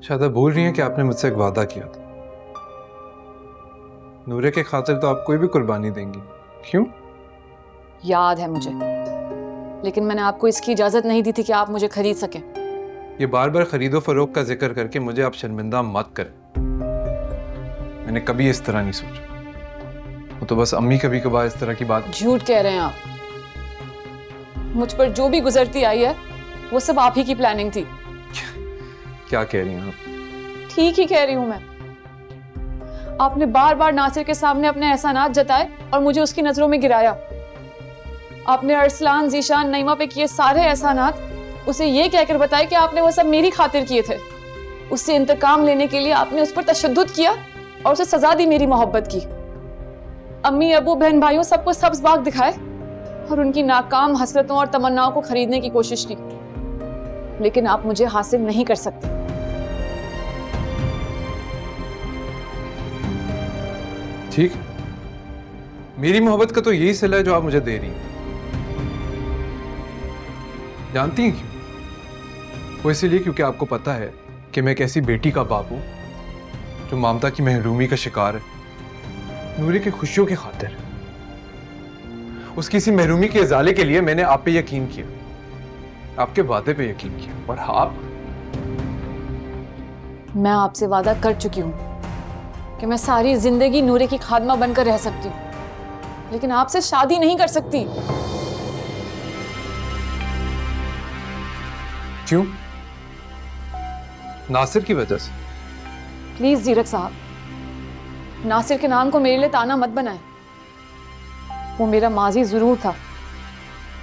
शायद भूल रही हैं कि आपने मुझसे एक वादा किया था। नूरे के खातिर तो आप कोई भी कुर्बानी देंगी, क्यों? याद है मुझे, लेकिन मैंने आपको इसकी इजाजत नहीं दी थी कि आप मुझे खरीद सकें। ये बार बार खरीदो फरोख्त का जिक्र करके मुझे आप शर्मिंदा मत करें। मैंने कभी इस तरह नहीं सोचा। वो तो बस अम्मी कभी कभार इस तरह की बात। झूठ कह रहे हैं आप। मुझ पर जो भी गुजरती आई है वो सब आप ही की प्लानिंग थी। क्या कह रही हैं आप? ठीक ही कह रही हूं मैं। आपने बार बार नासिर के सामने अपने एहसानात जताए और मुझे उसकी नजरों में गिराया। आपने अरसलान, जीशान, नईमा पे किए सारे एहसानात उसे ये कहकर बताए कि आपने वो सब मेरी खातिर किए थे। उससे इंतकाम लेने के लिए आपने उस पर तशद्दुद किया और उसे सजा दी मेरी मोहब्बत की। अम्मी, अबू, बहन भाइयों सबको सब्ज बाग दिखाए और उनकी नाकाम हसरतों और तमन्नाओं को खरीदने की कोशिश की, लेकिन आप मुझे हासिल नहीं कर सकते। ठीक, मेरी मोहब्बत का तो यही सिला है जो आप मुझे दे रही हैं। जानती हैं क्यों? वो इसीलिए क्योंकि आपको पता है कि मैं एक ऐसी बेटी का बाप हूं जो ममता की महरूमी का शिकार है। नूरे की खुशियों की खातिर, उसकी इसी महरूमी के इजाले के लिए मैंने आप पे यकीन किया, आपके वादे पे यकीन किया। और आप? मैं आपसे वादा कर चुकी हूं कि मैं सारी जिंदगी नूरे की खादमा बनकर रह सकती हूँ, लेकिन आपसे शादी नहीं कर सकती। क्यों? नासिर की वजह से? प्लीज जीरक साहब, नासिर के नाम को मेरे लिए ताना मत बनाएं। वो मेरा माजी जरूर था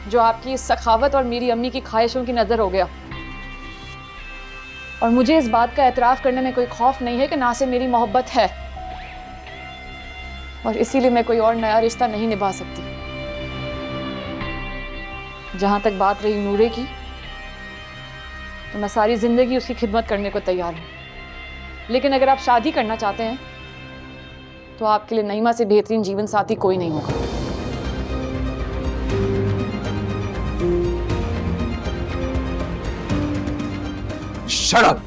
जो आपकी इस सखावत और मेरी अम्मी की ख्वाहिशों की नजर हो गया। और मुझे इस बात का एतराफ करने में कोई खौफ नहीं है कि नासिर मेरी मोहब्बत है, और इसीलिए मैं कोई और नया रिश्ता नहीं निभा सकती। जहां तक बात रही नूरे की, तो मैं सारी जिंदगी उसकी खिदमत करने को तैयार हूं, लेकिन अगर आप शादी करना चाहते हैं तो आपके लिए नईमा से बेहतरीन जीवन साथी कोई नहीं होगा। Shut up!